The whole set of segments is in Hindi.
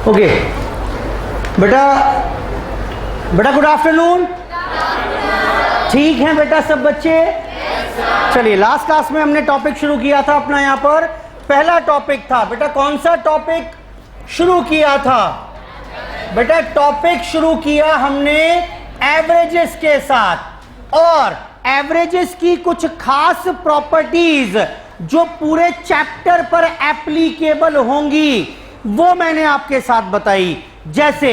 ओके बेटा, बेटा गुड आफ्टरनून। ठीक है बेटा सब बच्चे? चलिए, लास्ट क्लास में हमने टॉपिक शुरू किया था अपना, यहाँ पर पहला टॉपिक था बेटा, कौन सा टॉपिक शुरू किया था बेटा? टॉपिक शुरू किया हमने एवरेजेस के साथ, और एवरेजेस की कुछ खास प्रॉपर्टीज जो पूरे चैप्टर पर एप्लीकेबल होंगी वो मैंने आपके साथ बताई। जैसे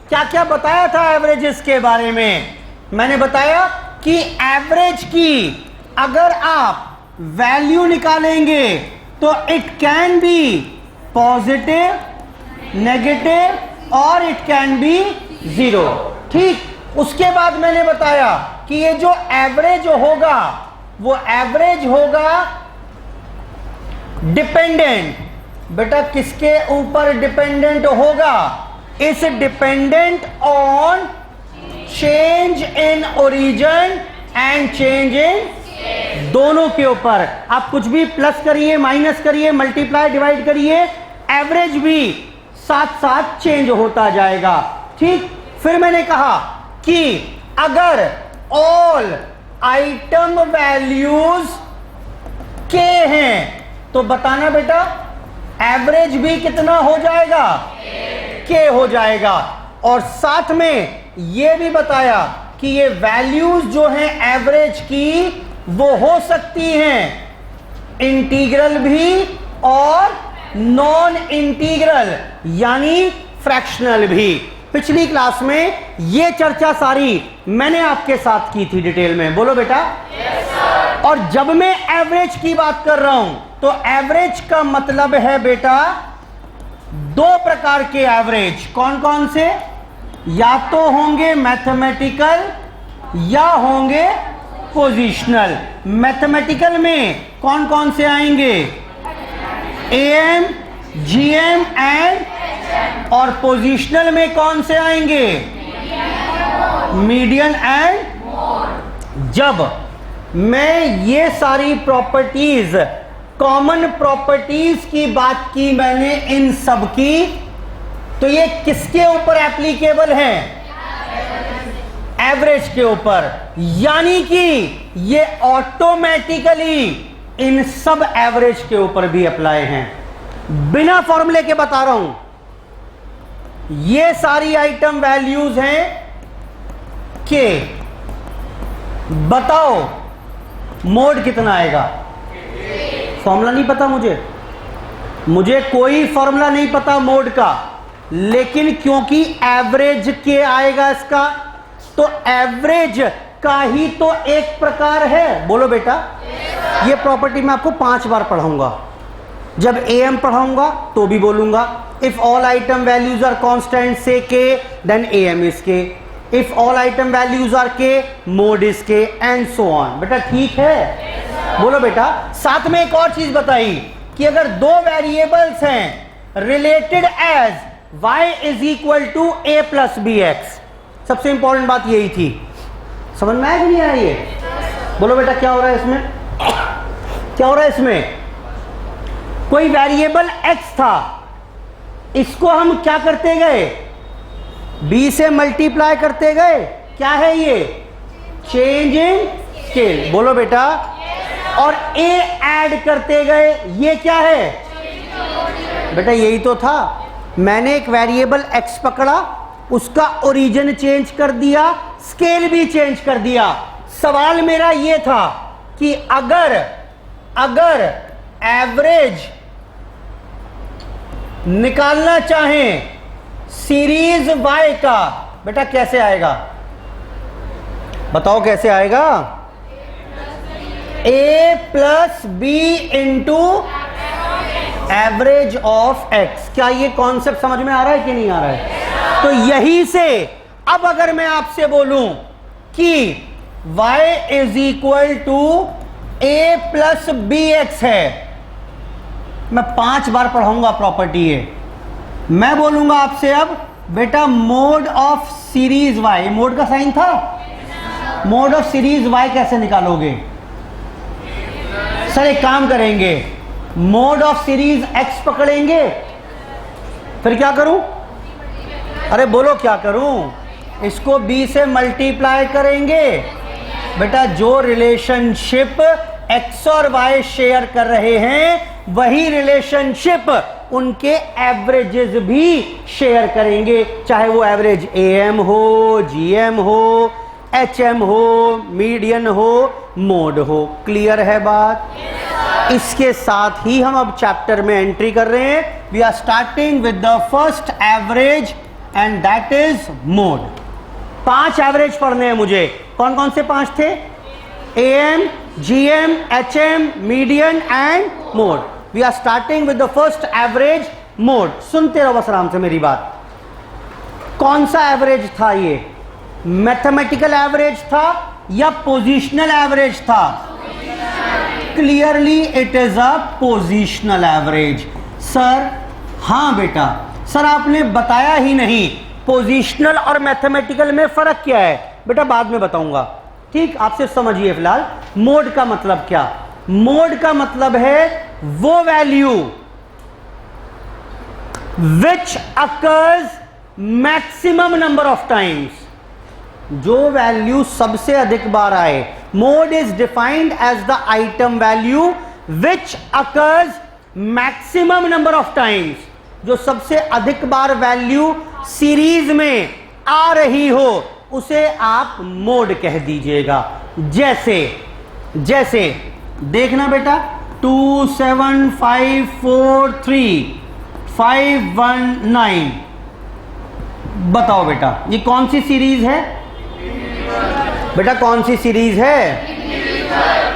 क्या क्या बताया था एवरेजेस के बारे में? मैंने बताया कि एवरेज की अगर आप वैल्यू निकालेंगे तो it can be positive, negative और इट कैन बी जीरो। ठीक, उसके बाद मैंने बताया कि ये जो एवरेज होगा वो एवरेज होगा डिपेंडेंट। बेटा किसके ऊपर डिपेंडेंट होगा? इस dependent on change in origin and change in, दोनों के ऊपर। आप कुछ भी प्लस करिए, माइनस करिए, मल्टीप्लाई, डिवाइड करिए, एवरेज भी साथ साथ चेंज होता जाएगा। ठीक, फिर मैंने कहा कि अगर ऑल आइटम वैल्यूज के हैं तो बताना बेटा एवरेज भी कितना हो जाएगा? के हो जाएगा। और साथ में यह भी बताया कि ये वैल्यूज जो हैं एवरेज की वो हो सकती हैं इंटीग्रल भी और नॉन इंटीग्रल यानी फ्रैक्शनल भी। पिछली क्लास में ये चर्चा सारी मैंने आपके साथ की थी डिटेल में, बोलो बेटा। yes, और जब मैं एवरेज की बात कर रहा हूं तो एवरेज का मतलब है बेटा दो प्रकार के एवरेज। कौन कौन से? या तो होंगे मैथमेटिकल या होंगे पोजिशनल। मैथमेटिकल में कौन कौन से आएंगे? एएम, जीएम एंड, और पोजिशनल में कौन से आएंगे? Median and. जब मैं ये सारी प्रॉपर्टीज, कॉमन प्रॉपर्टीज की बात की मैंने इन सब की, तो ये किसके ऊपर एप्लीकेबल है? एवरेज के ऊपर। यानी कि ये ऑटोमेटिकली इन सब एवरेज के ऊपर भी अप्लाई हैं। बिना फॉर्मूले के बता रहा हूं, ये सारी आइटम वैल्यूज हैं के, बताओ मोड कितना आएगा? फॉर्मूला नहीं पता मुझे कोई फॉर्मूला नहीं पता मोड का, लेकिन क्योंकि एवरेज के आएगा इसका, तो एवरेज का ही तो एक प्रकार है। बोलो बेटा। ये प्रॉपर्टी मैं आपको 5 बार पढ़ाऊंगा। जब एएम पढ़ाऊंगा तो भी बोलूंगा if all item values are constant say K then AM is K, if all item values are K mode is K, and so on. बेटा ठीक है? बोलो बेटा। साथ में एक और चीज बताई कि अगर दो वेरिएबल्स हैं related as y is equal to a plus B X, सबसे इंपॉर्टेंट बात यही थी। समझ में आया कि नहीं आया ये? बोलो बेटा क्या हो रहा है इसमें? क्या हो रहा है इसमें? कोई वेरिएबल x था, इसको हम क्या करते गए? b से मल्टीप्लाई करते गए। क्या है ये? Change in scale. बोलो बेटा। और a ऐड करते गए, ये क्या है? बेटा यही तो था। मैंने एक वेरिएबल x पकड़ा, उसका ओरिजिन चेंज कर दिया, स्केल भी चेंज कर दिया। सवाल मेरा ये था कि अगर एवरेज निकालना चाहें सीरीज y का, बेटा कैसे आएगा? बताओ कैसे आएगा? a plus B into average of x। क्या ये कॉन्सेप्ट समझ में आ रहा है कि नहीं आ रहा है? तो यही से अब अगर मैं आपसे बोलूं कि y is equal to a plus B X है, मैं 5 बार पढ़ाऊंगा प्रॉपर्टी है। मैं बोलूंगा आपसे अब बेटा mode of series y, mode का साइन था, मोड ऑफ सीरीज y कैसे निकालोगे? सर एक काम करेंगे, मोड ऑफ सीरीज x पकड़ेंगे, फिर क्या करूं? अरे बोलो क्या करूं? इसको b से मल्टीप्लाई करेंगे। बेटा जो रिलेशनशिप x और y शेयर कर रहे हैं वही रिलेशनशिप उनके एवरेजेस भी शेयर करेंगे, चाहे वो एवरेज am हो, gm हो, hm हो, मीडियन हो, मोड हो। क्लियर है बात? इसके साथ ही हम अब चैप्टर में एंट्री कर रहे हैं। We are starting with the first average and that is mode. 5 average पढ़ने हैं मुझे। कौन कौन से 5 थे? am, gm, hm, median and mode. We are starting with the first average mode. सुनते रहो बस आराम से मेरी बात। कौन सा एवरेज था ये? मैथमेटिकल एवरेज था या पोजिशनल एवरेज था? Clearly it is a positional average. Sir हां बेटा, सर आपने बताया ही नहीं पोजिशनल और मैथमेटिकल में फर्क क्या है। बेटा बाद में बताऊंगा, ठीक? आप सिर्फ समझिए फिलहाल मोड का मतलब क्या। मोड का मतलब है वो value which occurs maximum number of times, जो वैल्यू सबसे अधिक बार आए। Mode is defined as the item value which occurs maximum number of times, जो सबसे अधिक बार वैल्यू सीरीज में आ रही हो उसे आप मोड कह दीजिएगा। जैसे जैसे देखना बेटा 2 7 5 4 3 5 1 9, बताओ बेटा ये कौन सी सीरीज है? बेटा कौन सी सीरीज है?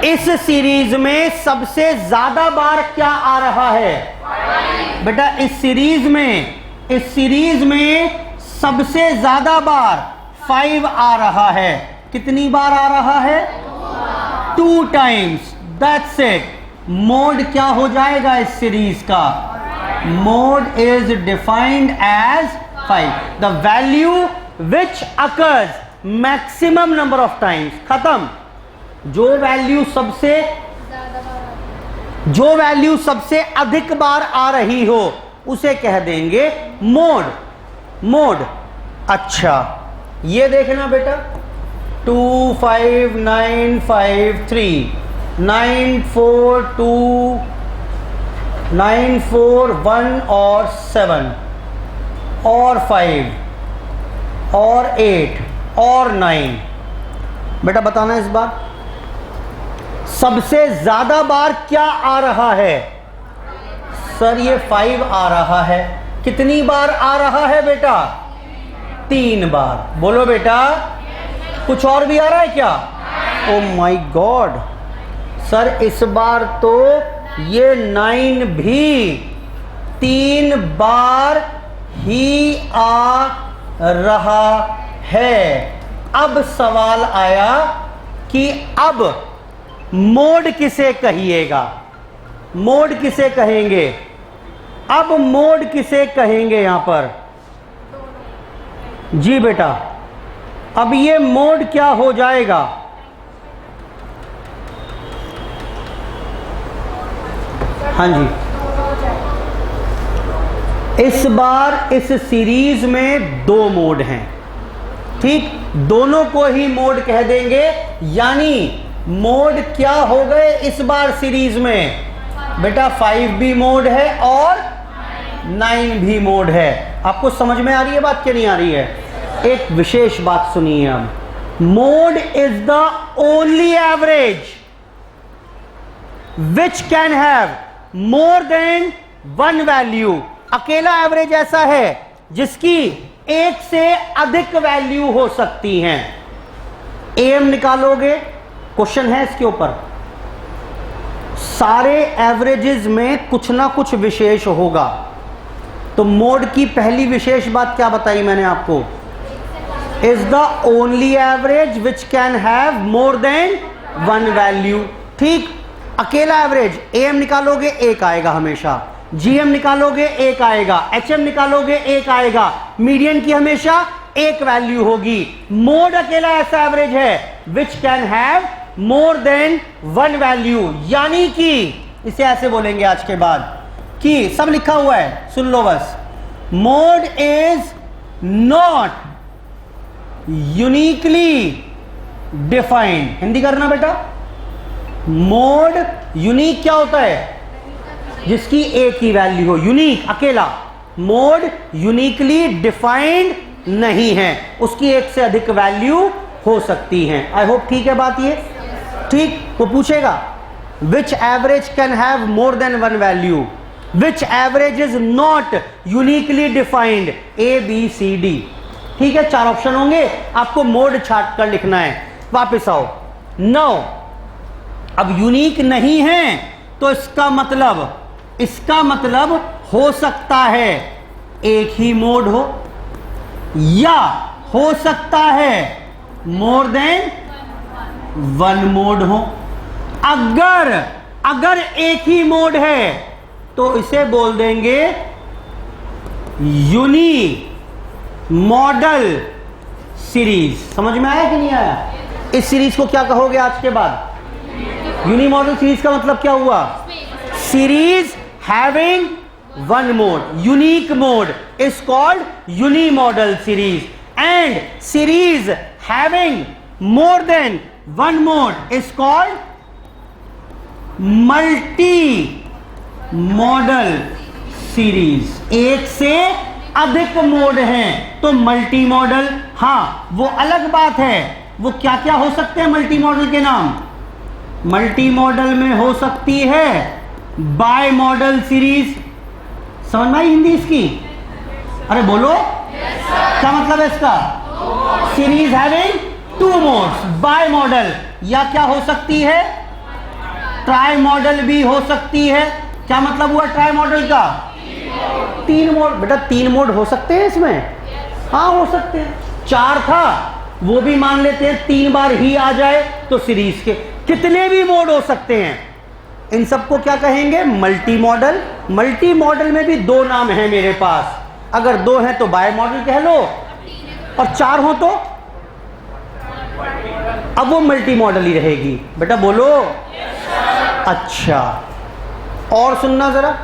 इस सीरीज में सबसे ज्यादा बार क्या आ रहा है? बेटा इस सीरीज में सबसे ज्यादा बार 5 आ रहा है। कितनी बार आ रहा है? 2 टाइम्स। That's it. मोड क्या हो जाएगा इस सीरीज का? Mode is defined as 5, the value which occurs maximum number of times. खत्म। जो वैल्यू सबसे अधिक बार आ रही हो उसे कह देंगे मोड। मोड। अच्छा ये देखना बेटा 2 5 9 5 3 9 4 2 9 4 1 और 7 और 5 और 8 और 9। बेटा बताना इस बार सबसे ज्यादा बार क्या आ रहा है? सर ये 5 आ रहा है। कितनी बार आ रहा है बेटा? 3 बार। बोलो बेटा कुछ और भी आ रहा है क्या? ओ माय गॉड सर इस बार तो ये 9 भी 3 बार ही आ रहा है। अब सवाल आया कि अब मोड किसे कहिएगा? मोड किसे कहेंगे? अब मोड किसे कहेंगे यहां पर? जी बेटा अब ये मोड क्या हो जाएगा? हाँ जी, इस बार इस सीरीज में 2 मोड हैं, ठीक? दोनों को ही मोड कह देंगे, यानी मोड क्या हो गए इस बार सीरीज में? बेटा 5 भी मोड है और 9 भी मोड है। आपको समझ में आ रही है बात क्या नहीं आ रही है? एक विशेष बात सुनिए अब। Mode is the only average which can have more than 1 value. अकेला एवरेज ऐसा है जिसकी 1 से अधिक वैल्यू हो सकती हैं। एम निकालोगे, क्वेश्चन है इसके ऊपर। सारे एवरेजेस में कुछ ना कुछ विशेष होगा। तो मोड की पहली विशेष बात क्या बताई मैंने आपको? Is the only average which can have more than 1 value. ठीक, अकेला एवरेज एम निकालोगे 1 आएगा हमेशा, जीएम निकालोगे 1 आएगा, एचएम निकालोगे 1 आएगा, मीडियन की हमेशा 1 वैल्यू होगी। मोड अकेला ऐसा एवरेज है which can have more than 1 value, यानी कि इसे ऐसे बोलेंगे आज के बाद कि सब लिखा हुआ है, सुन लो बस। Mode is not uniquely defined. Hindi करना बेटा। मोड यूनिक क्या होता है? जिसकी एक ही वैल्यू हो, यूनिक अकेला। मोड यूनिकली डिफाइंड नहीं है, उसकी एक से अधिक वैल्यू हो सकती है। आई होप ठीक है बात ये, ठीक। वो पूछेगा which average can have more than one value, which average is not uniquely defined, A B C D. ठीक है, 4 ऑप्शन होंगे, आपको मोड छाट कर लिखना है। वापस आओ। 9, अब यूनिक नहीं है तो इसका मतलब हो सकता है एक ही मोड हो, या हो सकता है मोर देन वन मोड हो। अगर एक ही मोड है तो इसे बोल देंगे यूनी मॉडल सीरीज। समझ में आया कि नहीं आया? इस सीरीज को क्या कहोगे आज के बाद? यूनी मॉडल सीरीज का मतलब क्या हुआ? Series having one mode, unique mode is called unimodal series, and series having more than one mode is called multimodal series. एक से अधिक मोड हैं तो मल्टी मॉडल। हाँ, वो अलग बात है, वो क्या क्या हो सकते हैं मल्टी मॉडल के नाम? मल्टी मॉडल में हो सकती है बाय मॉडल सीरीज। समझ में आई हिंदी इसकी? अरे बोलो, क्या मतलब है इसका? Series having 2 modes, bimodal. या क्या हो सकती है? ट्राई मॉडल भी हो सकती है। क्या मतलब हुआ ट्राई मॉडल का? 3 मोड। बेटा 3 मोड हो सकते हैं इसमें? हाँ हो सकते हैं। 4 था वो भी मान लेते हैं, 3 बार ही आ जाए तो सीरीज के कितने भी मोड हो सकते हैं। इन सबको क्या कहेंगे? Multi modal. मल्टी मॉडल में भी 2 नाम हैं मेरे पास। अगर 2 हैं तो बाय मॉडल कह लो, और 4 हो तो अब वो मल्टी मॉडल ही रहेगी। बेटा बोलो। अच्छा, और सुनना जरा,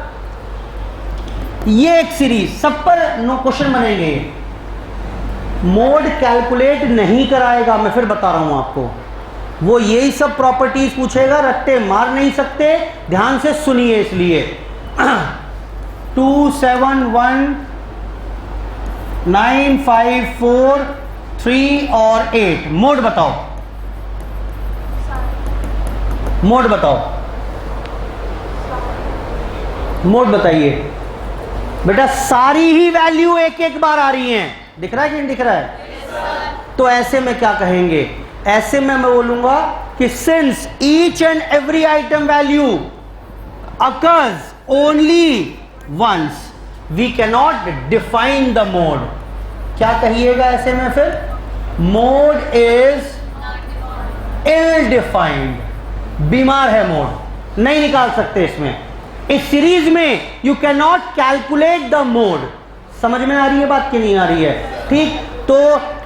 ये एक सीरीज, सब पर नो क्वेश्चन बनेंगे। मोड कैलकुलेट नहीं कराएगा, मैं फिर बता रहा हूं आपको। वो यही सब प्रॉपर्टीज पूछेगा, रट्टे मार नहीं सकते, ध्यान से सुनिए। इसलिए 2 7 1 9 5 4 3 और 8 मोड बताओ। मोड बताओ, मोड बताइए। बेटा सारी ही वैल्यू एक बार आ रही हैं, दिख रहा है कि नहीं दिख रहा है? तो ऐसे में क्या कहेंगे? ऐसे में मैं बोलूंगा कि since each and every item value occurs only once we cannot define the mode. क्या कहिएगा ऐसे में फिर? मोड इज इल डिफाइंड, बीमार है मोड, नहीं निकाल सकते इसमें। इस सीरीज में you can not calculate the mode. समझ में आ रही है बात कि नहीं आ रही है? ठीक, तो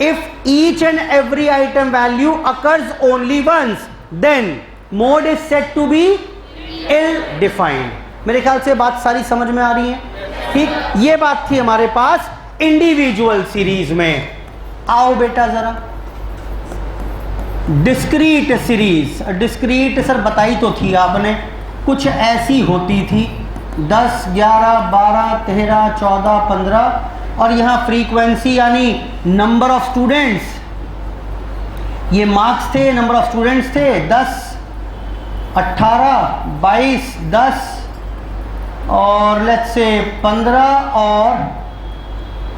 if each and every item value occurs only once then mode is said to be ill defined. मेरे ख्याल से बात सारी समझ में आ रही है। ठीक, ये बात थी हमारे पास इंडिविजुअल सीरीज में। आओ बेटा जरा डिस्क्रीट सीरीज। डिस्क्रीट सर बताई तो थी आपने, कुछ ऐसी होती थी 10 11 12 13 14 15, और यहाँ फ्रीक्वेंसी यानी नंबर ऑफ स्टूडेंट्स, ये मार्क्स थे, नंबर ऑफ स्टूडेंट्स थे 10 18 22 10 और लेट्स से 15 और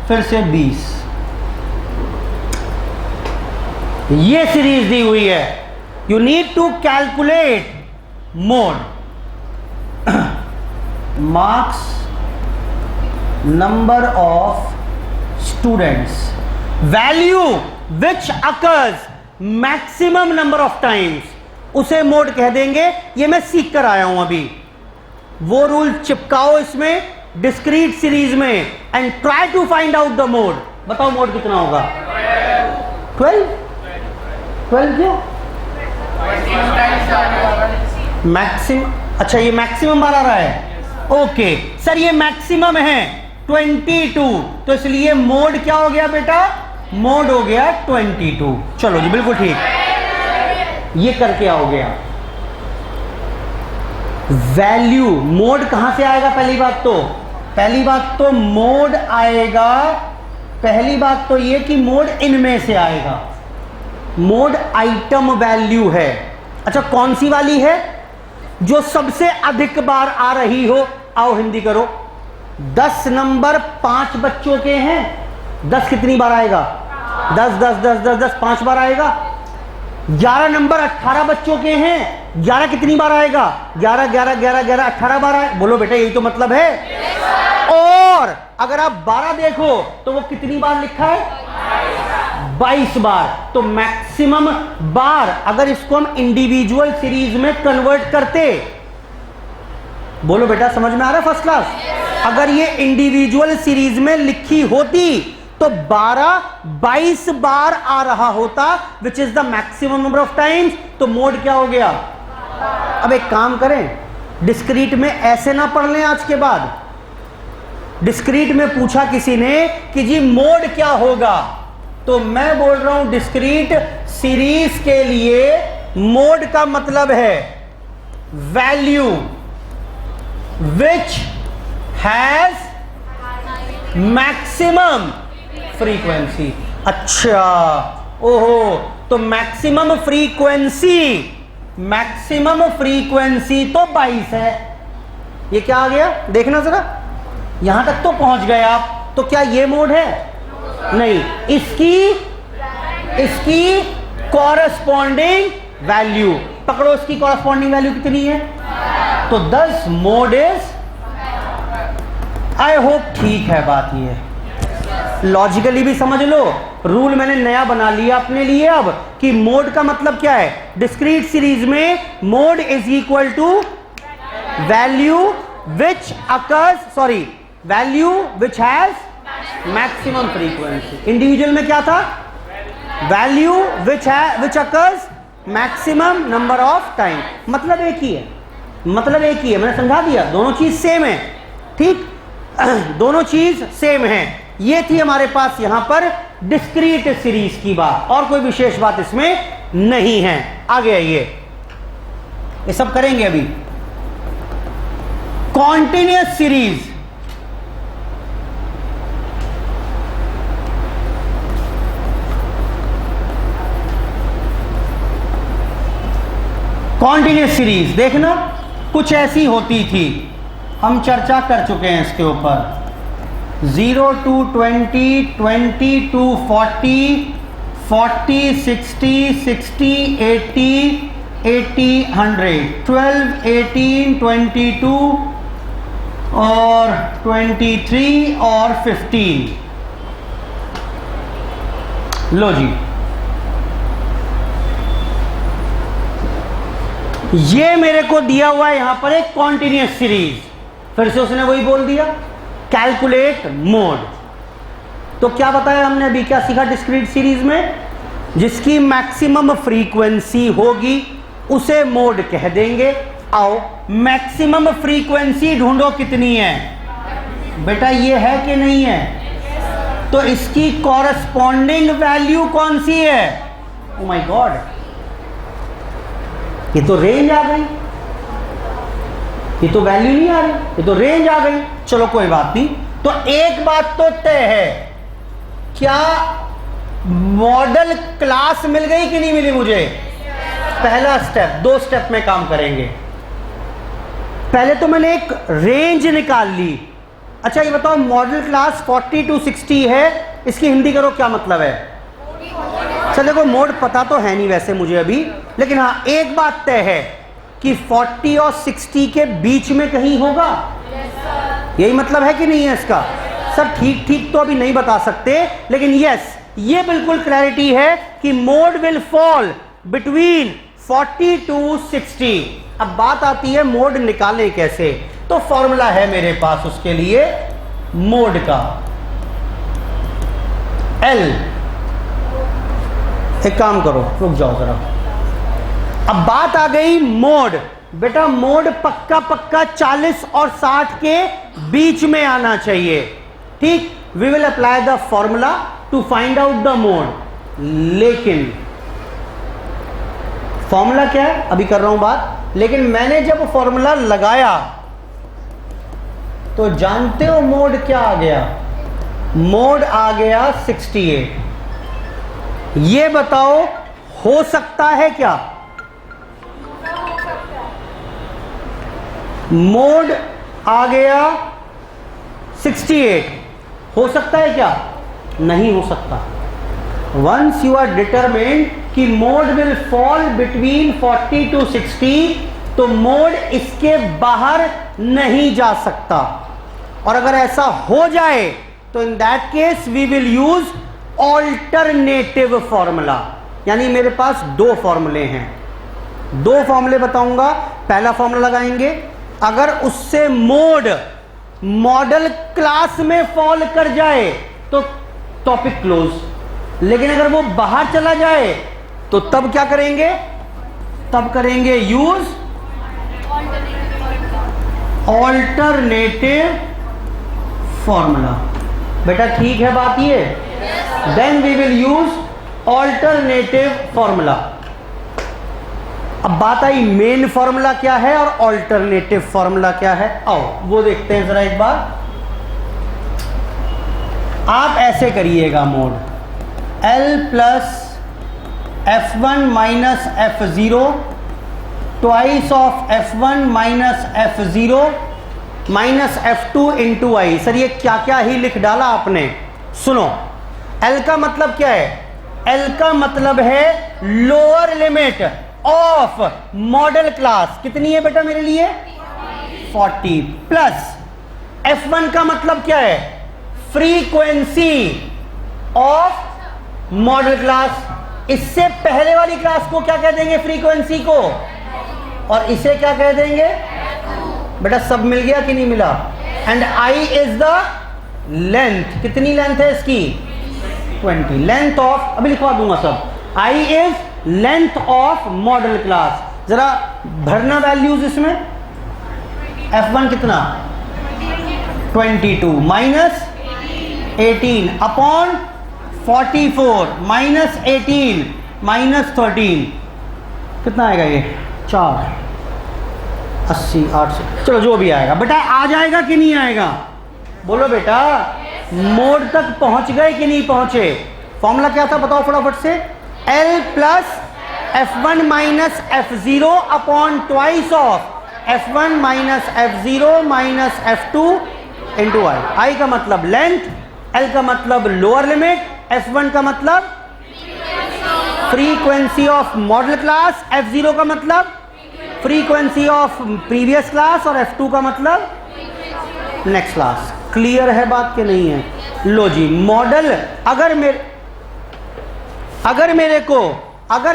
फिर से 20। ये सीरीज दी हुई है। You need to calculate mode, marks, number of students, value which occurs maximum number of times, उसे मोड कह देंगे। ये मैं सीख कर आया हूं अभी। वो रूल चिपकाओ इसमें डिस्क्रीट सीरीज में and try to find out the mode. बताओ मोड कितना होगा? 12 क्यों? मैक्सिमम। अच्छा ये मैक्सिमम बार आ रहा है। ओके सर ये मैक्सिमम है, 22, तो इसलिए मोड क्या हो गया बेटा, मोड हो गया 22। चलो जी बिल्कुल ठीक, ये करके आओगे आप। वैल्यू मोड कहां से आएगा, पहली बात तो मोड आएगा, पहली बात तो ये कि मोड इनमें से आएगा। मोड आइटम वैल्यू है। अच्छा कौन सी वाली है, जो सबसे अधिक बार आ रही हो। आओ हिंदी करो। 10 नंबर 5 बच्चों के हैं, 10 कितनी बार आएगा, 10 10 10 10 10 5 बार आएगा। 11 नंबर 18 बच्चों के हैं, 11 कितनी बार आएगा, 11 11 11 11 18 बार आए। बोलो बेटा यही तो मतलब है। और अगर आप 12 देखो तो वो कितनी बार लिखा है, 22 बार। तो मैक्सिमम बार अगर इसको हम इंडिविजुअल सीरीज में कन्वर्ट करते, बोलो बेटा समझ में आ रहा है फर्स्ट क्लास। अगर ये इंडिविजुअल सीरीज में लिखी होती तो 22 बार आ रहा होता, which is the maximum number of times. तो मोड क्या हो गया। अब एक काम करें, डिस्क्रीट में ऐसे ना पढ़ लें आज के बाद। डिस्क्रीट में पूछा किसी ने कि जी मोड क्या होगा, तो मैं बोल रहा हूं डिस्क्रीट सीरीज के लिए मोड का मतलब है value which has maximum frequency. अच्छा ओहो, तो मैक्सिमम फ्रीक्वेंसी तो 22 है। ये क्या आ गया, देखना जरा, यहां तक तो पहुंच गए आप। तो क्या ये मोड है, नहीं, इसकी कॉरस्पॉन्डिंग वैल्यू पकड़ो। इसकी कॉरस्पॉन्डिंग वैल्यू कितनी है, तो 10 मोड इज, आई होप ठीक है बात। ये लॉजिकली भी समझ लो, रूल मैंने नया बना लिया अपने लिए अब, कि मोड का मतलब क्या है। डिस्क्रीट सीरीज में mode is equal to value which occurs, sorry value which has maximum frequency. Individual में क्या था, value which occurs maximum number of time. मतलब एक ही है, मैंने समझा दिया, दोनों चीज सेम है। ठीक दोनों चीज सेम है। ये थी हमारे पास यहां पर डिस्क्रीट सीरीज की बात, और कोई विशेष बात इसमें नहीं है। आगे आइए, ये सब करेंगे अभी। कॉन्टिन्यूअस सीरीज, कॉन्टिन्यूअस सीरीज देखना कुछ ऐसी होती थी, हम चर्चा कर चुके हैं इसके ऊपर। 0 to 20, 20 to 40, 40 60, 60 80, 80 100, 12 18 22 और 23 और 15। लो जी, ये मेरे को दिया हुआ है यहां पर एक कॉन्टिन्यूअस सीरीज। फिर से उसने वही बोल दिया, कैलकुलेट मोड। तो क्या बताया हमने अभी, क्या सीखा डिस्क्रीट सीरीज में, जिसकी मैक्सिमम फ्रीक्वेंसी होगी उसे मोड कह देंगे। आओ मैक्सिमम फ्रीक्वेंसी ढूंढो कितनी है बेटा, ये है कि नहीं है, तो इसकी कॉरस्पॉन्डिंग वैल्यू कौन सी है। ओ माय गॉड, ये तो रेंज आ गई, ये तो वैल्यू नहीं आ रही, ये तो रेंज आ गई। चलो कोई बात नहीं। तो एक बात तो तय है, क्या मॉडल क्लास मिल गई कि नहीं मिली मुझे। पहला स्टेप, 2 स्टेप में काम करेंगे। पहले तो मैंने एक रेंज निकाल ली। अच्छा ये बताओ, मॉडल क्लास 40 to 60 है, इसकी हिंदी करो क्या मतलब है। चलो देखो, मोड पता तो है नहीं वैसे मुझे अभी, लेकिन हाँ एक बात तय है कि 40 और 60 के बीच में कहीं होगा। यही मतलब है कि नहीं है इसका। सर ठीक ठीक तो अभी नहीं बता सकते, लेकिन यस ये बिल्कुल क्लैरिटी है कि mode will fall between 40 to 60। अब बात आती है मोड निकालें कैसे, तो फॉर्मूला है मेरे पास उसके लिए मोड का। एल, एक काम करो रुक जाओ जरा, अब बात आ गई मोड। बेटा मोड पक्का 40 और 60 के बीच में आना चाहिए। ठीक, we will apply the formula to find out the mode. लेकिन फॉर्मूला क्या है, अभी कर रहा हूं बात, लेकिन मैंने जब फॉर्मूला लगाया तो जानते हो मोड क्या आ गया? मोड आ गया 68। ये बताओ हो सकता है क्या? मोड आ गया 68, हो सकता है क्या? नहीं हो सकता। वंस यू आर डिटरमाइंड कि mode will fall between 40 to 60, तो मोड इसके बाहर नहीं जा सकता। और अगर ऐसा हो जाए तो in that case we will use alternative formula. यानी मेरे पास दो फॉर्मूले हैं, दो फॉर्मूले बताऊंगा। पहला फॉर्मूला लगाएंगे, अगर उससे मोड मॉडल क्लास में फॉल कर जाए तो टॉपिक क्लोज, लेकिन अगर वो बाहर चला जाए तो तब क्या करेंगे? तब करेंगे यूज ऑल्टरनेटिव फॉर्मूला। बेटा ठीक है बात ये? Then we will use alternative formula. अब बात आई मेन फॉर्मूला क्या है और ऑल्टरनेटिव फॉर्मूला क्या है। आओ वो देखते हैं जरा एक बार। आप ऐसे करिएगा mode L plus F1 minus F0 twice of F1 minus F0 minus F2 into I. Sir ये क्या क्या ही लिख डाला आपने। सुनो, L का मतलब क्या है? L का मतलब है lower limit of model class. कितनी है बेटा मेरे लिए? 40 प्लस F1 का मतलब क्या है? Frequency of model class. इससे पहले वाली क्लास को क्या कह देंगे? फ्रीक्वेंसी को। और इसे क्या कह देंगे? बेटा सब मिल गया कि नहीं मिला? And I is the length. कितनी लेंथ है इसकी? 20। लेंथ ऑफ, अभी लिखवा दूंगा सब। I is length of model class. जरा भरना वैल्यूज इसमें। F1 कितना? 22 माइनस 18 अपॉन 44 माइनस 18 माइनस 13 कितना आएगा? ये 4 80 800। चलो जो भी आएगा बेटा, आ जाएगा कि नहीं आएगा? बोलो बेटा। मोड तक पहुंच गए कि नहीं पहुंचे? फॉर्मूला क्या था बताओ फटाफट से। L plus F1 minus F0 upon twice of F1 minus F0 minus F2 into I. I का मतलब लेंथ, L का मतलब लोअर लिमिट, F1 का मतलब frequency of model class, F0 का मतलब फ्रीक्वेंसी ऑफ प्रीवियस क्लास और F2 का मतलब नेक्स्ट क्लास। क्लियर है बात के नहीं है? लो जी, मॉडल अगर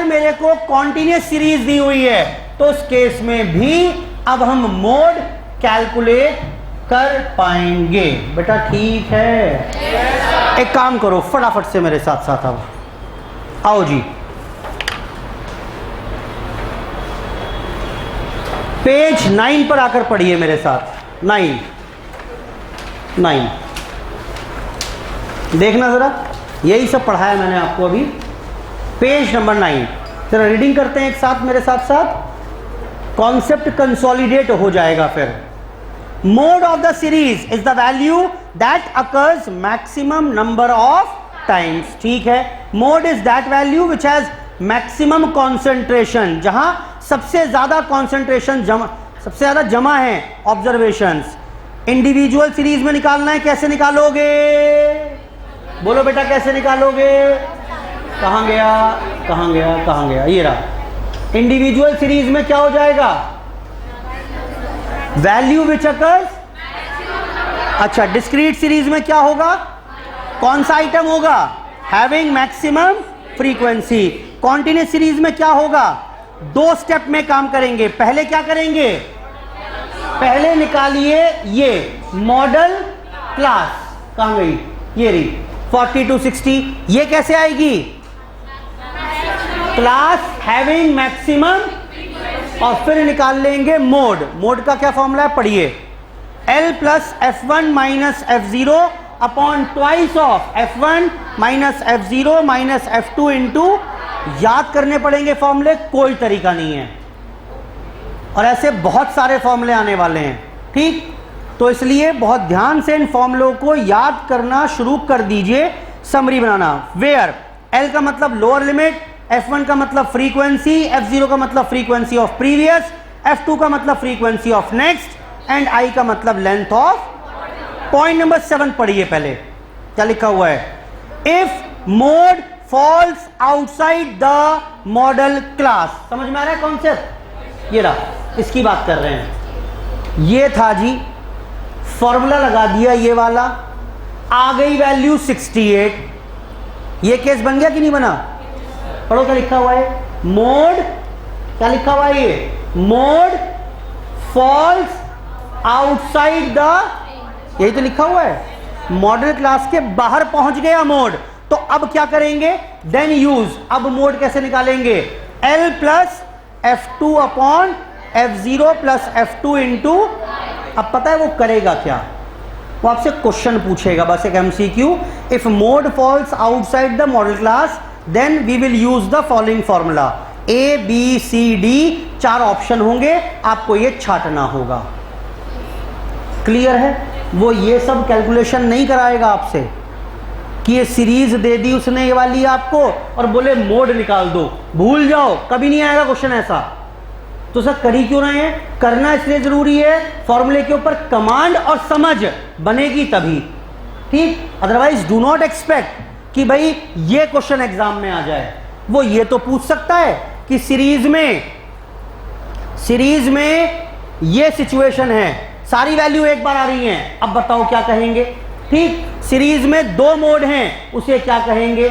मेरे को कॉन्टिन्यूस सीरीज दी हुई है तो उस केस में भी अब हम मोड कैलकुलेट कर पाएंगे। बेटा ठीक है? एक काम करो फटाफट से मेरे साथ साथ आओ जी। पेज 9 पर आकर पढ़िए मेरे साथ। 9 देखना जरा, यही सब पढ़ाया मैंने आपको अभी। पेज नंबर 9 जरा रीडिंग करते हैं एक साथ मेरे साथ साथ। कॉन्सेप्ट कंसोलिडेट हो जाएगा फिर। Mode of the series is the value that occurs maximum number of times. ठीक है, mode is that value which has maximum concentration, जहां सबसे ज्यादा कॉन्सेंट्रेशन सबसे ज्यादा जमा है ऑब्जर्वेशंस। इंडिविजुअल सीरीज में निकालना है, कैसे निकालोगे? बोलो बेटा कैसे निकालोगे? कहां गया? ये रहा। इंडिविजुअल सीरीज में क्या हो जाएगा? Value which occurs. अच्छा, डिस्क्रीट सीरीज में क्या होगा? कौन सा आइटम होगा? Having maximum frequency. Continuous series में क्या होगा? दो स्टेप में काम करेंगे। पहले क्या करेंगे? पहले निकालिए ये मॉडल क्लास। कहां गई? ये रही 40 to 60। ये कैसे आएगी? क्लास हैविंग मैक्सिमम, और फिर निकाल लेंगे मोड। मोड का क्या फॉर्मूला है पढ़िए। L plus F1 minus F0 upon twice of F1 minus F0 minus F2 into, याद करने पड़ेंगे फॉर्मूले, कोई तरीका नहीं है, और ऐसे बहुत सारे फॉर्मूले आने वाले हैं, ठीक। तो इसलिए बहुत ध्यान से इन फॉर्मूलों को याद करना शुरू कर दीजिए। समरी बनाना, वेयर L का मतलब लोअर लिमिट, F1 का मतलब फ्रीक्वेंसी, F0 का मतलब फ्रीक्वेंसी ऑफ प्रीवियस, F2 का मतलब frequency of next, and I का मतलब लेंथ ऑफ। पॉइंट नंबर 7 पढ़िए पहले, क्या लिखा हुआ है, if mode falls outside the modal class. समझ में आ रहा है कॉन्सेप्ट? ये रहा, इसकी बात कर रहे हैं। ये था जी, फॉर्मूला लगा दिया ये वाला, आ गई वैल्यू 68। ये केस बन गया कि नहीं बना? पढ़ो क्या लिखा हुआ है, मोड, क्या लिखा हुआ है ये, मोड फॉल्स आउटसाइड द, यही तो लिखा हुआ है, मॉडल क्लास के बाहर पहुंच गया मोड। तो अब क्या करेंगे, देन यूज, अब मोड कैसे निकालेंगे, L plus F2 upon F0 plus F2 into, अब पता है वो करेगा क्या, वो आपसे क्वेश्चन पूछेगा बस एक MCQ, if mode falls outside the modal class then we will use the following formula, ABCD 4 option होंगे, आपको ये छांटना होगा। क्लियर है? वो ये सब कैलकुलेशन नहीं कराएगा आपसे कि ये सीरीज दे दी उसने ये वाली आपको और बोले मोड निकाल दो, भूल जाओ, कभी नहीं आएगा क्वेश्चन ऐसा। तो सर करी क्यों रहे हैं, करना इसलिए जरूरी है, फॉर्मूले के ऊपर कमांड और समझ बनेगी तभी, ठीक। अदरवाइज डू नॉट एक्सपेक्ट कि भाई ये क्वेश्चन एग्जाम में आ जाए। वो ये तो पूछ सकता है कि सीरीज में ये सिचुएशन है, सारी वैल्यू एक बार आ रही हैं, अब बताओ क्या कहेंगे, ठीक। सीरीज में 2 मोड हैं, उसे क्या कहेंगे,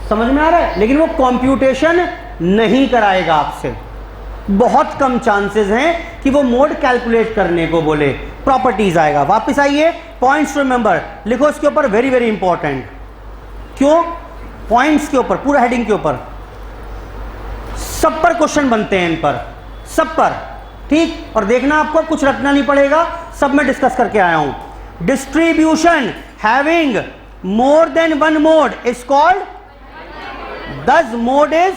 समझ में आ रहा है। लेकिन वो कंप्यूटेशन नहीं कराएगा आपसे, बहुत कम चांसेस हैं कि वो मोड कैलकुलेट करने को बोले, प्रॉपर्टीज आएगा। वापस आइए, पॉइंट्स टू रिमेंबर लिखो इसके ऊपर, वेरी वेरी इंपॉर्टेंट। क्यों? पॉइंट्स के ऊपर, पूरा हेडिंग के ऊपर, सब पर क्वेश्चन बनते हैं, इन पर सब पर, ठीक। और देखना आपको कुछ रखना नहीं पड़ेगा, सब में डिस्कस करके आया हूं। Distribution having more than 1 mode is called, this mode is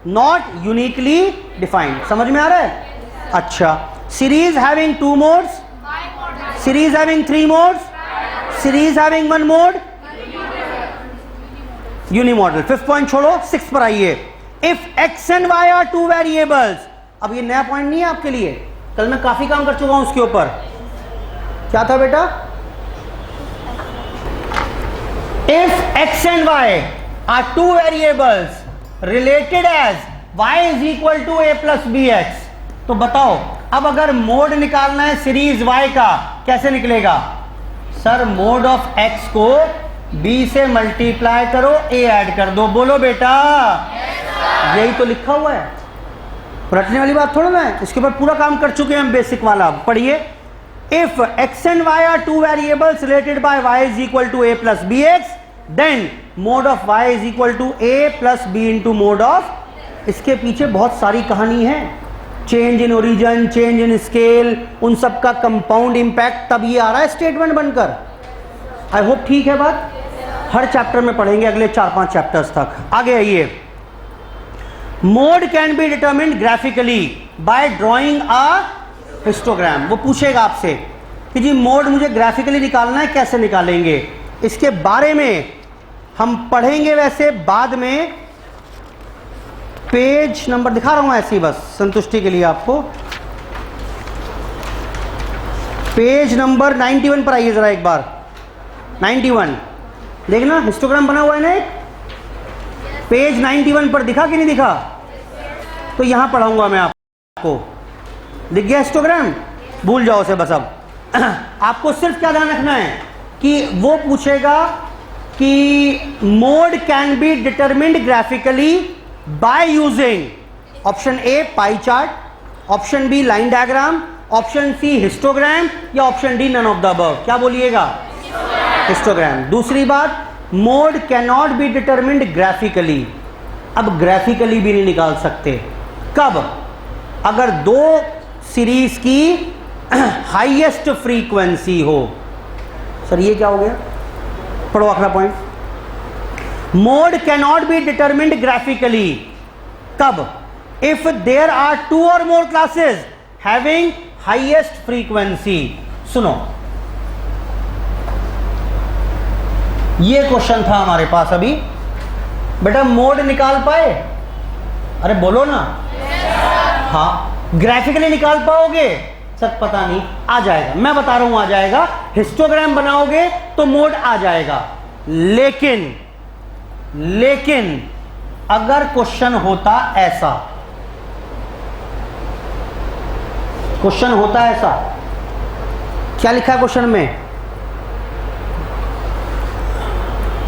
not uniquely defined. समझ में आ रहा है? अच्छा, series having 2 modes, series having 3 modes, series having 1 mode, unimodal. 5th point छोड़ो, 6th पर आइए। If x and y are 2 variables, अब ये नया पॉइंट नहीं है आपके लिए, कल मैं काफी काम कर चुका हूं उसके ऊपर। क्या था बेटा? If x and y are 2 variables related as y is equal to a plus bx, तो बताओ अब अगर मोड निकालना है सीरीज y का, कैसे निकलेगा? सर मोड ऑफ x को b से मल्टीप्लाई करो, a ऐड कर दो। बोलो बेटा, यही तो लिखा हुआ है, रटने वाली बात थोड़ा ना है, इसके ऊपर पूरा काम कर चुके हैं हम, बेसिक वाला। पढ़िए, if x and y are 2 variables related by y is equal to a plus bx, then mode of y is equal to a plus b into mode of. इसके पीछे बहुत सारी कहानी है, change in origin, change in scale, उन सब का कंपाउंड इंपैक्ट, तब ये आ रहा है स्टेटमेंट बनकर। आई होप ठीक है बात, हर चैप्टर में पढ़ेंगे अगले 4-5 चैप्टर्स तक। आगे आइए, mode can be determined graphically bye drawing a histogram. वो पूछेगा आपसे कि जी मोड मुझे ग्राफिकली निकालना है, कैसे निकालेंगे? इसके बारे में हम पढ़ेंगे वैसे बाद में, पेज नंबर दिखा रहा हूं ऐसे ही बस संतुष्टि के लिए आपको। पेज नंबर 91 पर आइए जरा एक बार, 91 देखना, हिस्टोग्राम बना हुआ है ना एक, पेज 91 पर दिखा कि नहीं दिखा? तो यहां पढ़ाऊंगा मैं आपको, दिख गया हिस्टोग्राम? भूल जाओ उसे बस। अब आपको सिर्फ क्या ध्यान रखना है कि वो पूछेगा कि mode can be determined graphically by using option A pie chart, option B line diagram, option C histogram, या option D none of the above. क्या बोलिएगा? हिस्टोग्राम। दूसरी बात, mode can not be determined graphically. अब ग्राफिकली भी नहीं निकाल सकते, कब? अगर 2 सीरीज की हाईएस्ट फ्रीक्वेंसी हो। सर ये क्या हो गया? पढ़ो अगला point. Mode can not be determined graphically, कब? इफ देयर आर 2 और more classes having highest frequency. सुनो, ये क्वेश्चन था हमारे पास अभी, बेटा मोड निकाल पाए? अरे बोलो ना। हाँ, ग्राफिकली निकाल पाओगे? सर पता नहीं, आ जाएगा, मैं बता रहा हूं आ जाएगा। हिस्टोग्राम बनाओगे तो मोड आ जाएगा। लेकिन अगर क्वेश्चन होता ऐसा, क्वेश्चन होता ऐसा, क्या लिखा है क्वेश्चन में?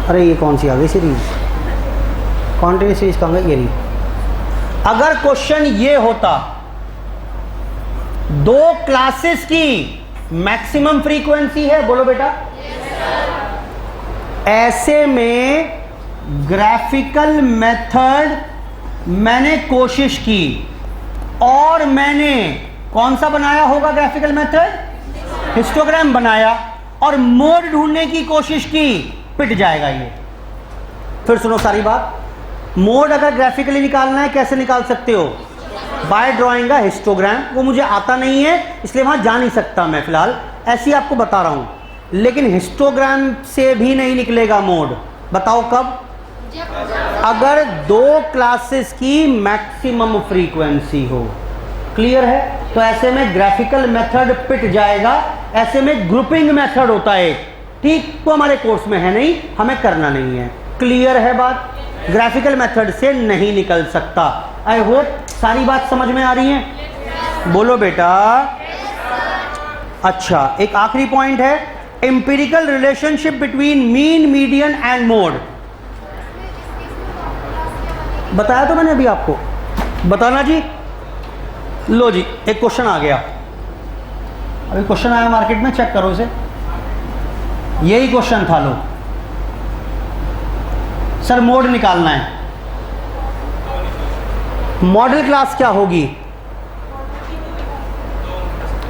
अरे ये कौन सी आ गई सीरीज, कॉन्टिन्यूस सीरीज कहाँ गई? ये रही। अगर क्वेश्चन ये होता 2 क्लासेस की मैक्सिमम फ्रीक्वेंसी है, बोलो बेटा। ऐसे में ग्राफिकल मेथड मैंने कोशिश की और मैंने कौन सा बनाया होगा ग्राफिकल मेथड? हिस्टोग्राम बनाया और मोड ढूंढने की कोशिश की, पिट जाएगा ये। फिर सुनो सारी बात। मोड अगर ग्राफिकली निकालना है कैसे निकाल सकते हो? By drawing a histogram. वो मुझे आता नहीं है इसलिए वहां जा नहीं सकता मैं फिलहाल, ऐसे ही आपको बता रहा हूं। लेकिन हिस्टोग्राम से भी नहीं निकलेगा मोड। बताओ कब? अगर 2 क्लासेस की मैक्सिमम फ्रीक्वेंसी हो। क्लियर है? तो ऐसे में ग्राफिकल मेथड पिट जाएगा। ऐसे में ग्रुपिंग मेथड होता है, ठीक? तो हमारे कोर्स में है नहीं, हमें करना नहीं है। क्लियर है बात? ग्राफिकल मेथड से नहीं निकल सकता। आई होप सारी बात समझ में आ रही है? बोलो बेटा। अच्छा, एक आखिरी पॉइंट है, empirical relationship between mean, median and mode. बताया तो मैंने अभी आपको, बताना जी। लो जी, एक क्वेश्चन आ गया, अभी क्वेश्चन आया मार्केट में, चेक करो इसे। यही क्वेश्चन था, लो सर मोड निकालना है, मॉडल क्लास क्या होगी?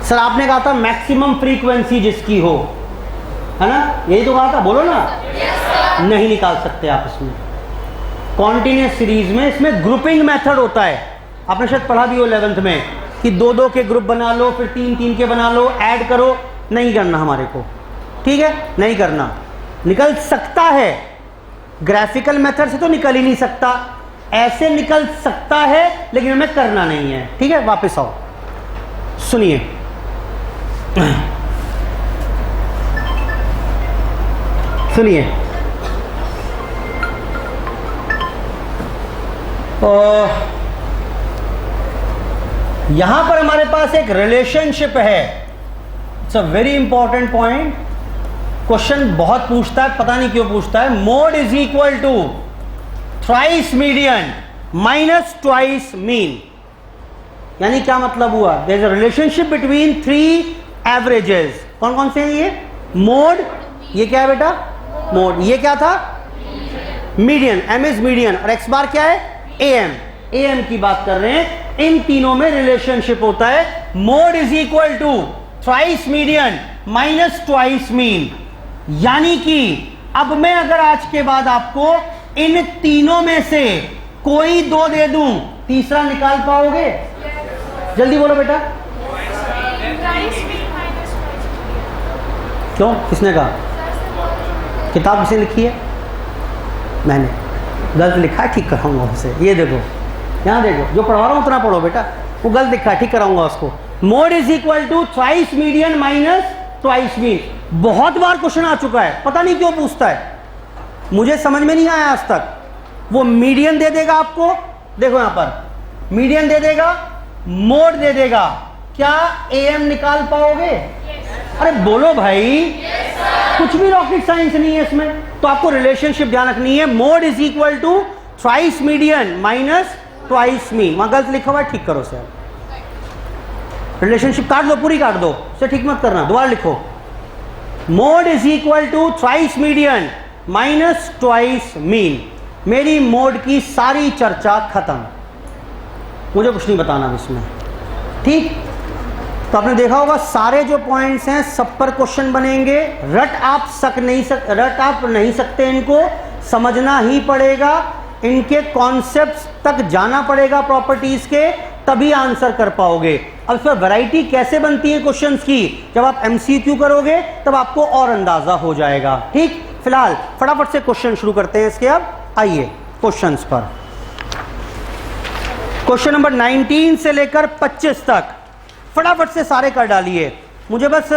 सर आपने कहा था मैक्सिमम फ्रीक्वेंसी जिसकी हो, है ना? यही तो कहा था, बोलो ना। नहीं निकाल सकते आप इसमें। कॉन्टिन्यूस सीरीज में इसमें ग्रुपिंग मेथड होता है। आपने शायद पढ़ा भी हो 11th में कि 2-2 के ग्रुप बना लो, फिर 3-3 के बना लो, ऐड करो। नहीं करना हमारे को, ठीक है? नहीं करना। निकल सकता है ग्राफिकल मेथड से, तो निकल ही नहीं सकता। ऐसे निकल सकता है लेकिन हमें करना नहीं है, ठीक है? वापस आओ, सुनिए। सुनिए, यहां पर हमारे पास एक रिलेशनशिप है। It's a very important point. Question बहुत पूछता है, पता नहीं क्यों पूछता है। Mode is equal to thrice median minus twice mean. यानी क्या मतलब हुआ? There is a relationship between 3 averages. कौन कौन से हैं ये? मोड, ये क्या है बेटा? मोड। ये क्या था? मीडियन। एम इज मीडियन और एक्स बार क्या है? एम। एम की बात कर रहे हैं। इन तीनों में रिलेशनशिप होता है। Mode is equal to thrice median minus twice mean. यानी कि अब मैं अगर आज के बाद आपको इन तीनों में से कोई 2 दे दूं, तीसरा निकाल पाओगे? जल्दी बोलो बेटा। क्यों? किसने कहा? किताब किसने लिखी है? मैंने। गलत लिखा है, ठीक कराऊंगा उसे। ये देखो, यहां देखो, जो पढ़वा रहा हूं उतना पढ़ो बेटा। वो गलत लिखा है, ठीक कराऊंगा उसको। Mode is equal to thrice median minus twice mean. बहुत बार क्वेश्चन आ चुका है, पता नहीं क्यों पूछता है, मुझे समझ में नहीं आया आज तक। वो मीडियन दे देगा आपको, देखो यहां पर मीडियन दे देगा, मोड दे देगा। क्या एम निकाल पाओगे? अरे बोलो भाई। कुछ भी रॉकेट साइंस नहीं है इसमें। तो आपको रिलेशनशिप ध्यान रखनी है। Mode is equal to thrice median minus twice mean. वहां गलत लिखा हुआ है, ठीक करो सर। रिलेशनशिप काट दो, पूरी काट दो, उसे ठीक मत करना, दोबारा लिखो। Mode is equal to thrice median minus twice mean. मेरी मोड की सारी चर्चा खत्म, मुझे कुछ नहीं बताना इसमें, ठीक? तो आपने देखा होगा सारे जो पॉइंट्स हैं सब पर क्वेश्चन बनेंगे। रट आप नहीं सकते, इनको समझना ही पड़ेगा, इनके कॉन्सेप्ट्स तक जाना पड़ेगा प्रॉपर्टीज के, तभी आंसर कर पाओगे। अब इस पर वैरायटी कैसे बनती है क्वेश्चंस की, जब आप एमसीक्यू करोगे तब आपको और अंदाजा हो जाएगा। ठीक, फिलहाल फटाफट से क्वेश्चन शुरू करते हैं इसके। अब आइए क्वेश्चंस पर। क्वेश्चन नंबर 19 से लेकर 25 तक फटाफट से सारे कर डालिए। मुझे बस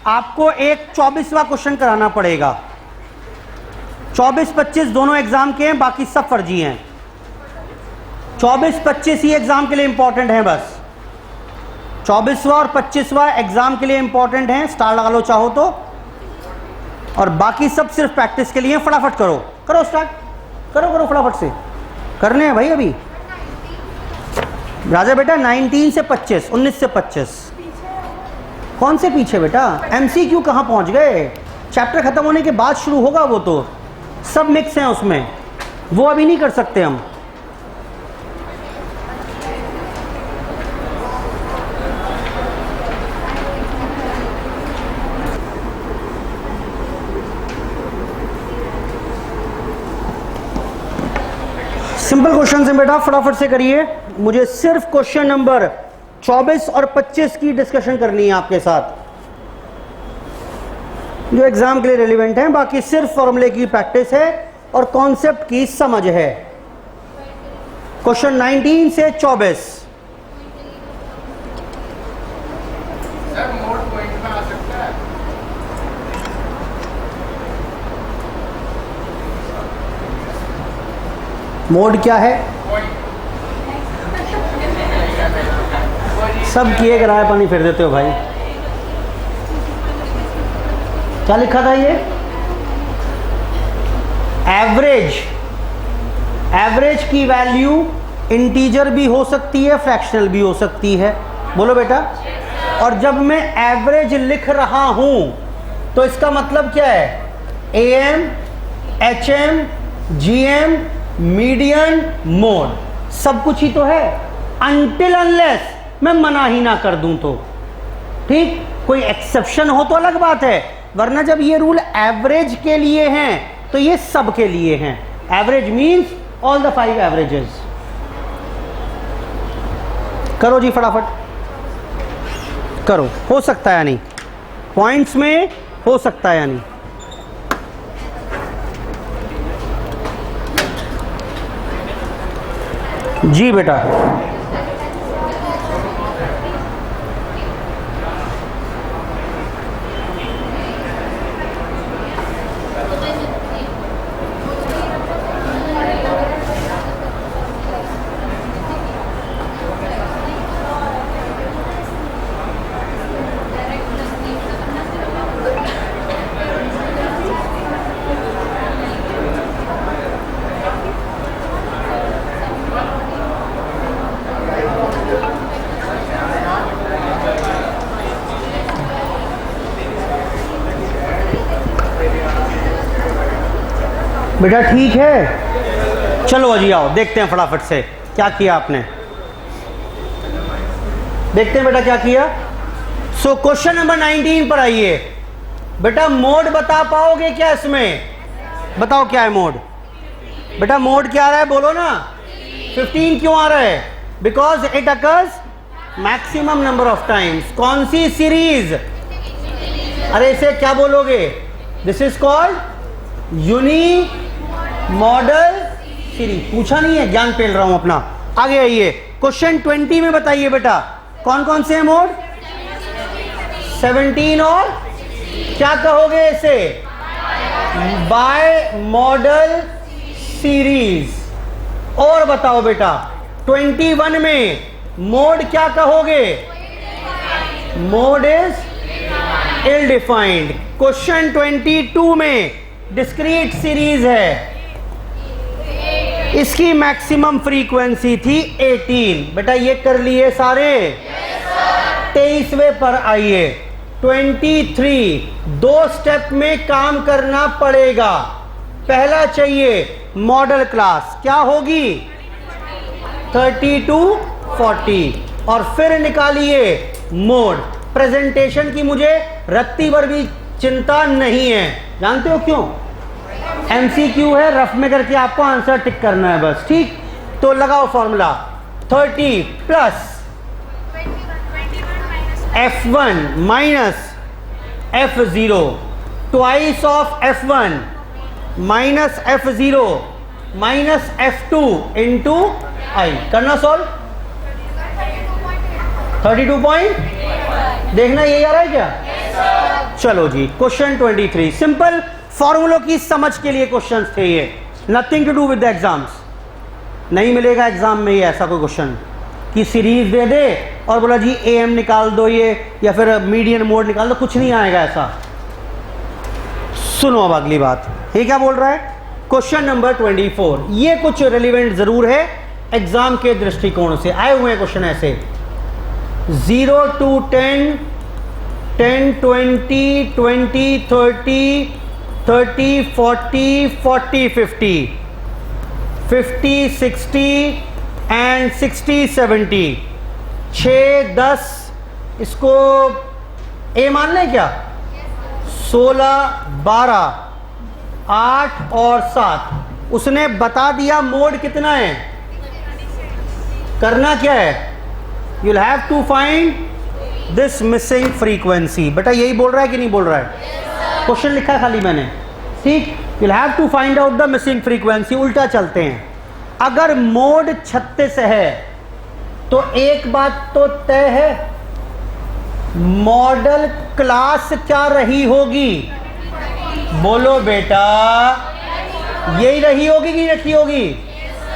आपको एक 24वां क्वेश्चन कराना पड़ेगा। 24-25 दोनों एग्जाम के हैं, बाकी सब फर्जी हैं। 24-25 ही एग्जाम के लिए इंपॉर्टेंट हैं, बस 24वां और 25वां एग्जाम के लिए इंपॉर्टेंट हैं, स्टार लगा लो चाहो तो, और बाकी सब सिर्फ प्रैक्टिस के लिए। फटाफट करो स्टार्ट करो फटाफट से करने हैं भाई। अभी राजा बेटा 19 से 25, 19 से 25 कौन से पीछे बेटा? एमसीक्यू कहां पहुंच गए? चैप्टर खत्म होने के बाद शुरू होगा, वो तो सब मिक्स हैं उसमें, वो अभी नहीं कर सकते हम। सिंपल क्वेश्चन है बेटा, फटाफट से करिए। मुझे सिर्फ क्वेश्चन नंबर 24 और 25 की डिस्कशन करनी है आपके साथ, जो एग्जाम के लिए रेलिवेंट है। बाकी सिर्फ फॉर्मूले की प्रैक्टिस है और कॉन्सेप्ट की समझ है। क्वेश्चन 19 से 24। मोड क्या है? सब किए कराए पानी फिर देते हो भाई। क्या लिखा था ये? एवरेज की वैल्यू इंटीजर भी हो सकती है, फ्रैक्शनल भी हो सकती है। बोलो बेटा। और जब मैं एवरेज लिख रहा हूं तो इसका मतलब क्या है? AM, HM, GM, median, mode, सब कुछ ही तो है, अनटिल अनलेस मैं मना ही ना कर दूं तो। ठीक, कोई एक्सेप्शन हो तो अलग बात है, वरना जब ये रूल एवरेज के लिए हैं तो ये सब के लिए हैं। Average means all the 5 averages. करो जी फटाफट करो। हो सकता है या नहीं? पॉइंट्स में हो सकता है या नहीं? जी बेटा। बेटा ठीक है, चलो अजी आओ देखते हैं फटाफट से क्या किया आपने। देखते हैं बेटा क्या किया। सो क्वेश्चन नंबर 19 पर आइए। बेटा मोड बता पाओगे क्या इसमें? बताओ क्या है मोड? बेटा मोड क्या आ रहा है बोलो ना। 15 क्यों आ रहा है? Because it occurs maximum number of times. कौन सी सीरीज? अरे इसे क्या बोलोगे? This is called unimodal series. पूछा नहीं है, ज्ञान पेल रहा हूं अपना। आगे आइए क्वेश्चन 20 में बताइए बेटा कौन कौन से हैं मोड? 17 और क्या कहोगे इसे? Bimodal series. और बताओ बेटा 21 में मोड क्या कहोगे? Mode is ill defined. Question 22 में डिस्क्रीट सीरीज है, इसकी मैक्सिमम फ्रीक्वेंसी थी 18। बेटा ये कर लिए सारे? 23वें पर आइए। 23 दो स्टेप में काम करना पड़ेगा। पहला चाहिए मॉडल क्लास, क्या होगी? 32 40, और फिर निकालिए मोड। प्रेजेंटेशन की मुझे रत्ती भर भी चिंता नहीं है। जानते हो क्यों? MCQ है, रफ में करके आपको आंसर टिक करना है बस, ठीक? तो लगाओ formula 30 plus F1 minus F0 twice of F1 minus F0 minus F2 into I. करना सॉल्व। 32 पॉइंट देखना यही आ रहा है क्या? चलो जी, क्वेश्चन 23 सिंपल फॉर्मूलों की समझ के लिए क्वेश्चंस थे ये, nothing to do with the exams. नहीं मिलेगा एग्जाम में ये ऐसा कोई क्वेश्चन कि सीरीज दे दे और बोला जी AM निकाल दो ये, या फिर मीडियन मोड निकाल दो, कुछ नहीं आएगा ऐसा। सुनो अब अगली बात, ये क्या बोल रहा है? क्वेश्चन नंबर 24, ये कुछ रिलेवेंट जरूर है एग्जाम के दृष्टिकोण से, आए हुए हैं क्वेश्चन ऐसे 0 to 10, 10, 20, 20, 30, 30, 40, 40, 50, 50, 60 एंड 60, 70, 6, 10, इसको ए मान लें क्या? 16, 12, 8 और 7, उसने बता दिया मोड कितना है। करना क्या है? You'll have to find this missing frequency। बेटा यही बोल रहा है कि नहीं बोल रहा है? क्वेश्चन लिखा है खाली मैंने, ठीक? You'll have to find out the missing frequency। उल्टा चलते हैं, अगर मोड 36 है तो एक बात तो तय है, मॉडल क्लास क्या रही होगी? बोलो बेटा, यही रही होगी कि रखी होगी?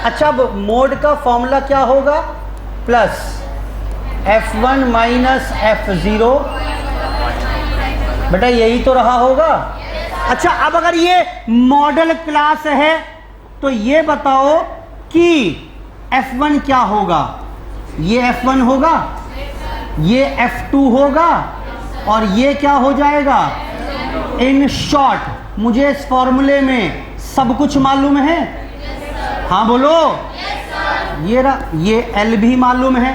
अच्छा, मोड का फॉर्मूला क्या होगा? प्लस F1 माइनस F0, बेटा यही तो रहा होगा। अच्छा, अब अगर ये मॉडल क्लास है तो ये बताओ कि F1 क्या होगा? ये F1 होगा, ये F2 होगा और ये क्या हो जाएगा? इन शॉर्ट मुझे इस फॉर्मूले में सब कुछ मालूम है। हाँ बोलो। ये L भी मालूम है,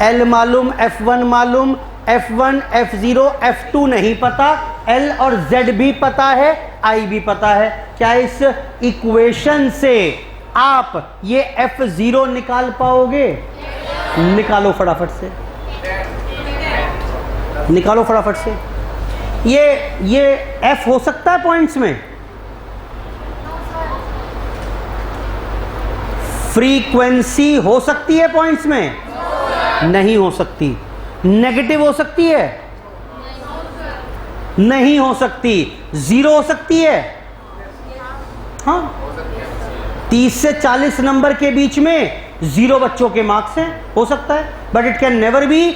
L मालूम, F1 मालूम, F1, F0, F2 नहीं पता, L और Z भी पता है, I भी पता है। क्या इस इक्वेशन से आप ये F0 निकाल पाओगे? निकालो फटाफट से, निकालो फटाफट से। ये F हो सकता है पॉइंट्स में? फ्रीक्वेंसी हो सकती है पॉइंट्स में? नहीं हो सकती। नेगेटिव हो सकती है? नहीं हो सकती। जीरो हो सकती है? हाँ, 30 से 40 नंबर के बीच में 0 बच्चों के मार्क्स हैं, हो सकता है, but it can never be,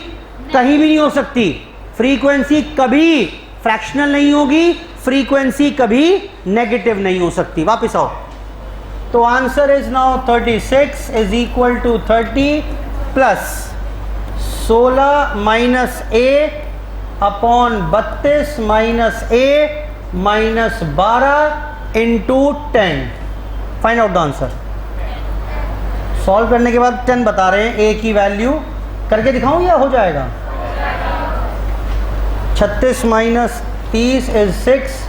कहीं भी नहीं हो सकती। फ्रीक्वेंसी कभी फ्रैक्शनल नहीं होगी, फ्रीक्वेंसी कभी नेगेटिव नहीं हो सकती। वापस आओ, तो answer is now 36 is equal to 30 plus 16 minus A upon 32 minus A minus 12 into 10। Find out the answer. Solve करने के बाद 10 बता रहे हैं, A की वैल्यू करके दिखाऊं या हो जाएगा? 36 minus 30 is 6,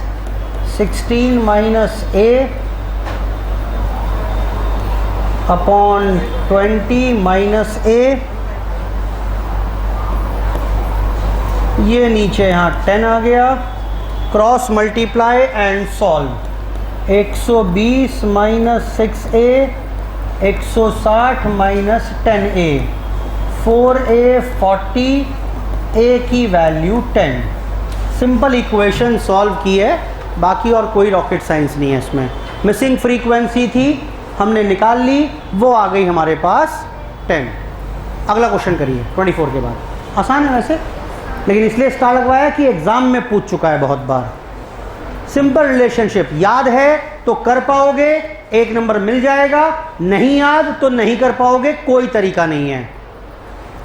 16 minus A upon 20 minus A, ये नीचे यहाँ 10 आ गया, cross multiply and solve. 120 minus 6A, 160 minus 10A, 4A 40, A की वैल्यू 10। सिंपल इक्वेशन सॉल्व की है, बाकी और कोई रॉकेट साइंस नहीं है इसमें। मिसिंग फ्रीक्वेंसी थी, हमने निकाल ली, वो आ गई हमारे पास 10। अगला क्वेश्चन करिए 24 के बाद। आसान है वैसे, लेकिन इसलिए स्टार लगवाया कि एग्जाम में पूछ चुका है बहुत बार। सिंपल रिलेशनशिप याद है तो कर पाओगे, 1 नंबर मिल जाएगा, नहीं याद तो नहीं कर पाओगे, कोई तरीका नहीं है,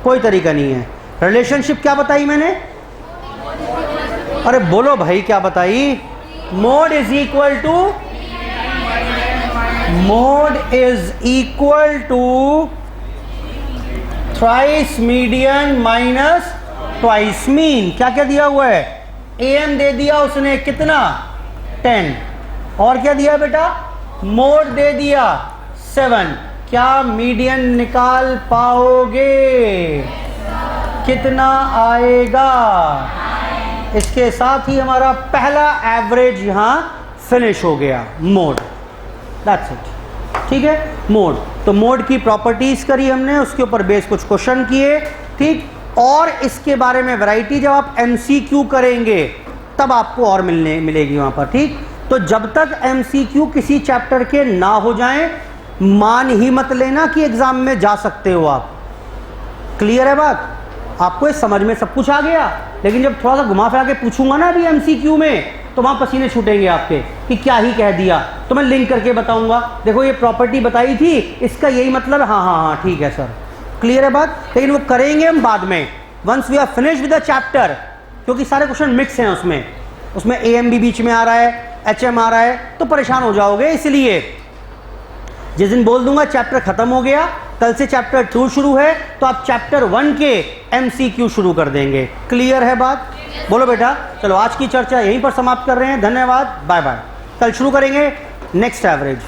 कोई तरीका नहीं है। रिलेशनशिप क्या बताई मैंने? अरे बोलो भाई, क्या बताई? Mode is equal to, mode is equal to thrice median minus twice mean. क्या क्या दिया हुआ है? AM दे दिया उसने कितना? 10। और क्या दिया बेटा? मोड दे दिया 7। क्या मीडियन निकाल पाओगे? कितना आएगा? इसके साथ ही हमारा पहला एवरेज यहां फिनिश हो गया, मोड। That's it. ठीक है, मोड। तो मोड की प्रॉपर्टीज करी हमने, उसके ऊपर बेस कुछ क्वेश्चन किए, ठीक। और इसके बारे में वैरायटी जब आप MCQ करेंगे तब आपको और मिलेगी वहां पर, ठीक। तो जब तक MCQ किसी चैप्टर के ना हो जाएं, मान ही मत लेना कि एग्जाम में जा सकते हो आप। क्लियर है बात? आपको इस समझ में सब कुछ आ गया, लेकिन जब थोड़ा सा घुमा फिरा के पूछूंगा ना अभी MCQ में, तो वहां पसीने छूटेंगे आपके कि क्या ही कह दिया। तो मैं लिंक करके बताऊंगा, देखो ये प्रॉपर्टी बताई थी, इसका यही मतलब है। हाँ हाँ हाँ ठीक है सर, क्लियर है बात। लेकिन वो करेंगे हम बाद में, once we are finish with the chapter, क्योंकि सारे क्वेश्चन मिक्स हैं उसमें AM भी बीच में आ रहा है, HM आ रहा है, तो परेशान हो जाओगे। इसलिए जिस दिन बोल दूंगा चैप्टर खत्म हो गया, कल से चैप्टर 2 शुरू है, तो आप चैप्टर 1 के MCQ शुरू कर देंगे। क्लियर है बात? बोलो बेटा। चलो आज की चर्चा यहीं पर समाप्त कर रहे हैं। धन्यवाद, बाय बाय। कल शुरू करेंगे नेक्स्ट एवरेज।